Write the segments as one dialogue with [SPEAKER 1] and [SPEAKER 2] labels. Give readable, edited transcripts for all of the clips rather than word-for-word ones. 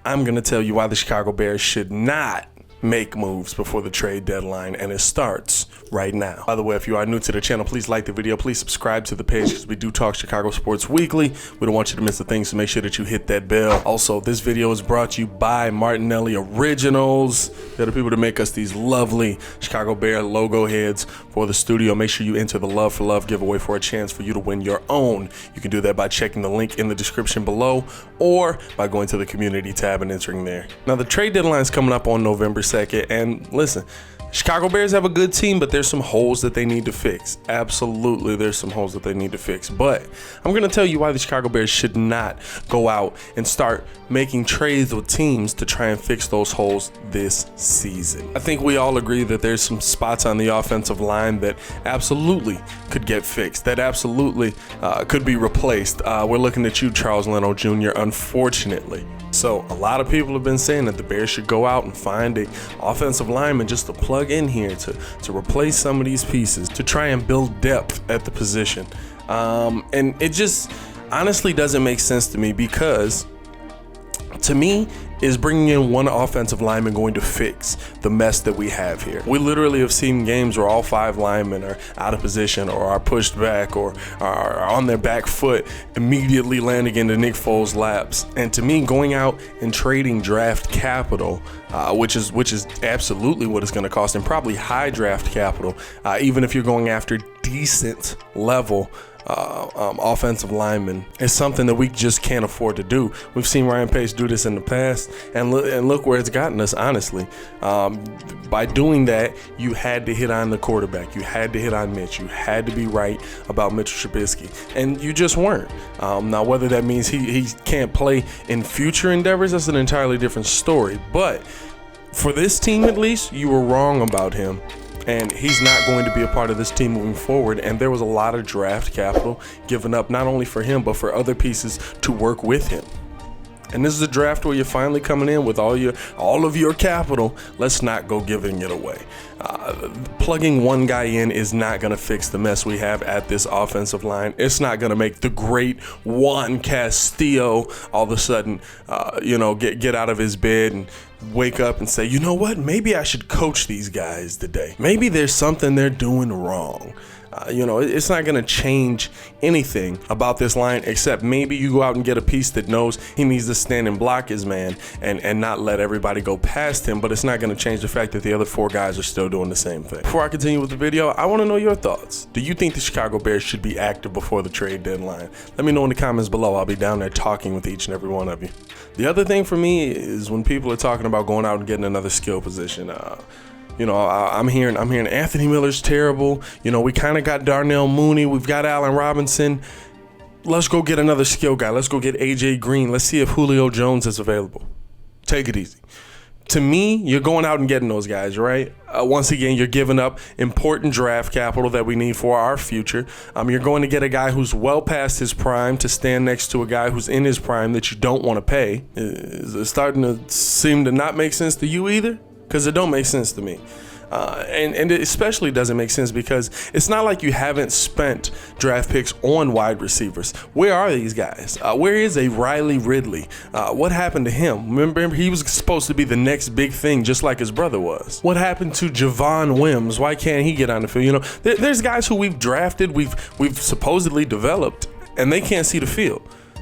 [SPEAKER 1] I'm going to tell you why the Chicago Bears should not make moves before the trade deadline, and it starts right now. By the way, if you are new to the channel, please like the video, please subscribe to the page because we do talk Chicago sports weekly. We don't want you to miss a thing, so make sure that you hit that bell. Also, this video is brought to you by Martinelli Originals. They're the people that make us these lovely Chicago Bear logo heads for the studio. Make sure you enter the Love for Love giveaway for a chance for you to win your own. You can do that by checking the link in the description below or by going to the community tab and entering there. Now, the trade deadline is coming up on November 2nd, and listen, Chicago Bears have a good team, but there's some holes that they need to fix. Absolutely, there's some holes that they need to fix. But I'm going to tell you why the Chicago Bears should not go out and start making trades with teams to try and fix those holes this season. I think we all agree that there's some spots on the offensive line that absolutely could get fixed, that absolutely could be replaced. We're looking at you, Charles Leno Jr., unfortunately. So a lot of people have been saying that the Bears should go out and find a offensive lineman just to plug in here to replace some of these pieces, to try and build depth at the position. And it just honestly doesn't make sense to me, because to me, is bringing in one offensive lineman going to fix the mess that we have here? We literally have seen games where all 5 linemen are out of position or are pushed back or are on their back foot, immediately landing into Nick Foles' laps. And to me, going out and trading draft capital, which is absolutely what it's going to cost, and probably high draft capital, even if you're going after decent level offensive linemen, is something that we just can't afford to do. We've seen Ryan Pace do this in the past, and look where it's gotten us, honestly. By doing that, you had to hit on the quarterback. You had to hit on Mitch. You had to be right about Mitchell Trubisky, and you just weren't. Now, whether that means he can't play in future endeavors, that's an entirely different story. But for this team, at least, you were wrong about him. And he's not going to be a part of this team moving forward. And there was a lot of draft capital given up, not only for him, but for other pieces to work with him. And this is a draft where you're finally coming in with all of your capital. Let's not go giving it away. Plugging one guy in is not going to fix the mess we have at this offensive line. It's not going to make the great Juan Castillo all of a sudden, get out of his bed and wake up and say, you know what, maybe I should coach these guys today. Maybe there's something they're doing wrong. It's not going to change anything about this line, except maybe you go out and get a piece that knows he needs to stand and block his man and not let everybody go past him. But it's not going to change the fact that the other 4 guys are still doing the same thing. Before I continue with the video, I want to know your thoughts. Do you think the Chicago Bears should be active before the trade deadline? Let me know in the comments below. I'll be down there talking with each and every one of you. The other thing for me is when people are talking about going out and getting another skill position. I'm hearing Anthony Miller's terrible. We kind of got Darnell Mooney. We've got Allen Robinson. Let's go get another skill guy. Let's go get AJ Green. Let's see if Julio Jones is available. Take it easy. To me, you're going out and getting those guys, right? Once again, you're giving up important draft capital that we need for our future. You're going to get a guy who's well past his prime to stand next to a guy who's in his prime that you don't want to pay. Is it starting to seem to not make sense to you either? Because it don't make sense to me. And it especially doesn't make sense because it's not like you haven't spent draft picks on wide receivers. Where are these guys? Where is a Riley Ridley? What happened to him? Remember, he was supposed to be the next big thing, just like his brother was. What happened to Javon Wims? Why can't he get on the field? There's guys who we've drafted, we've supposedly developed, and they can't see the field.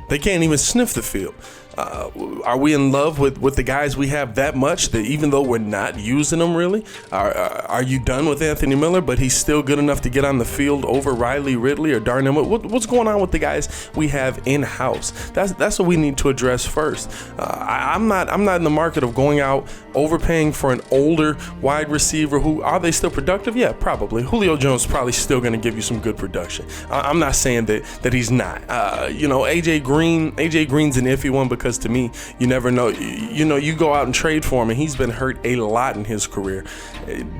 [SPEAKER 1] They can't even sniff the field. Are we in love with the guys we have that much that even though we're not using them really? Are you done with Anthony Miller, but he's still good enough to get on the field over Riley Ridley or Darnell? What's going on with the guys we have in-house? That's what we need to address first. I'm not in the market of going out overpaying for an older wide receiver. Are they still productive? Yeah, probably. Julio Jones is probably still going to give you some good production. I'm not saying that he's not. AJ Green's an iffy one because to me, you never know. You go out and trade for him, and he's been hurt a lot in his career.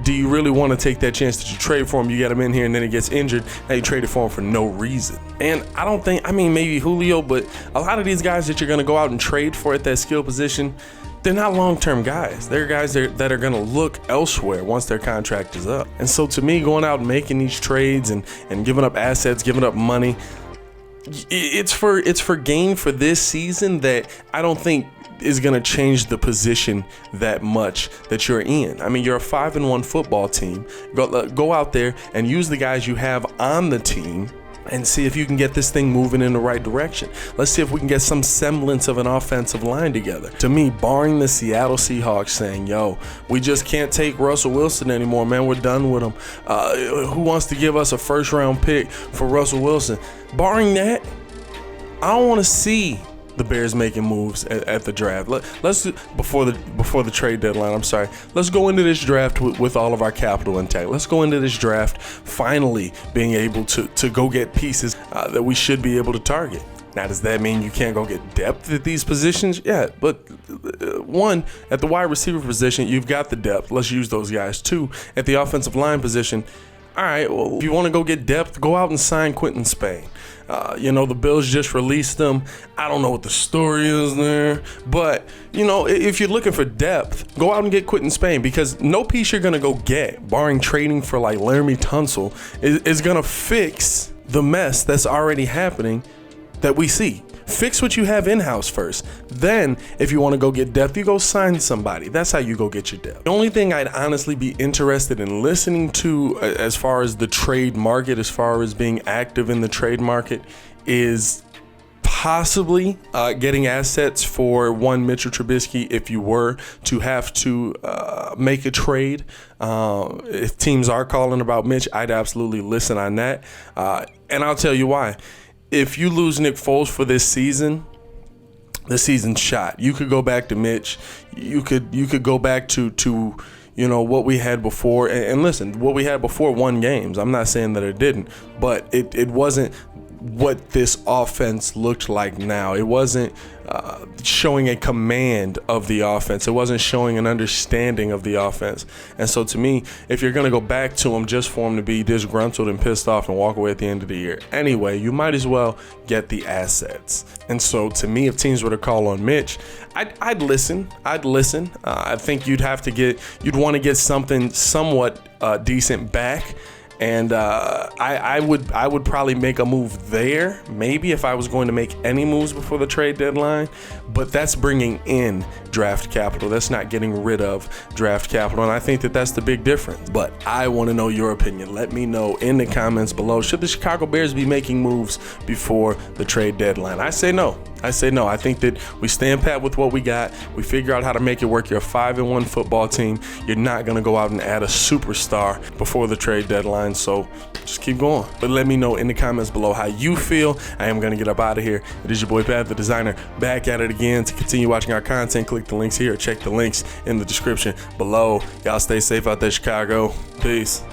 [SPEAKER 1] Do you really want to take that chance that you trade for him? You get him in here, and then he gets injured. Now you traded for him for no reason. And I don't think, maybe Julio, but a lot of these guys that you're going to go out and trade for at that skill position, they're not long-term guys. They're guys that are going to look elsewhere once their contract is up. And so to me, going out and making these trades and giving up assets, giving up money, it's for gain for this season that I don't think is going to change the position that much that you're in. I mean, you're a 5-1 football team. Go out there and use the guys you have on the team and see if you can get this thing moving in the right direction. Let's see if we can get some semblance of an offensive line together. To me, barring the Seattle Seahawks saying, yo, we just can't take Russell Wilson anymore, man, we're done with him. Who wants to give us a first-round pick for Russell Wilson? Barring that, I don't want to see the Bears making moves at the draft. Let's before the trade deadline. I'm sorry. Let's go into this draft with all of our capital intact. Let's go into this draft finally being able to go get pieces that we should be able to target. Now, does that mean you can't go get depth at these positions? Yeah, but one, at the wide receiver position, you've got the depth. Let's use those guys. Two, at the offensive line position, all right, well, if you want to go get depth, go out and sign Quinton Spain. The Bills just released them. I don't know what the story is there, but, if you're looking for depth, go out and get Quinton Spain, because no piece you're going to go get, barring trading for like Laramie Tunsil, is going to fix the mess that's already happening that we see. Fix what you have in-house first. Then, if you want to go get depth, you go sign somebody. That's how you go get your depth. The only thing I'd honestly be interested in listening to as far as the trade market, as far as being active in the trade market, is possibly getting assets for one Mitchell Trubisky if you were to have to make a trade. If teams are calling about Mitch, I'd absolutely listen on that. And I'll tell you why. If you lose Nick Foles for this season, the season's shot. You could go back to Mitch. You could go back to what we had before. And listen, what we had before won games. I'm not saying that it didn't, but it wasn't what this offense looked like now. It wasn't showing a command of the offense. It wasn't showing an understanding of the offense. And so to me, if you're going to go back to him just for him to be disgruntled and pissed off and walk away at the end of the year anyway, you might as well get the assets. And so to me, if teams were to call on Mitch, I'd listen. I think you'd want to get something somewhat decent back. And I would probably make a move there, maybe, if I was going to make any moves before the trade deadline. But that's bringing in draft capital. That's not getting rid of draft capital. And I think that that's the big difference. But I want to know your opinion. Let me know in the comments below. Should the Chicago Bears be making moves before the trade deadline? I say no. I think that we stand pat with what we got. We figure out how to make it work. You're a 5-1 football team. You're not going to go out and add a superstar before the trade deadline. So just keep going. But let me know in the comments below how you feel. I am going to get up out of here. It is your boy Pat, the designer, back at it again. To continue watching our content, click the links here. Check the links in the description below. Y'all stay safe out there, Chicago. Peace.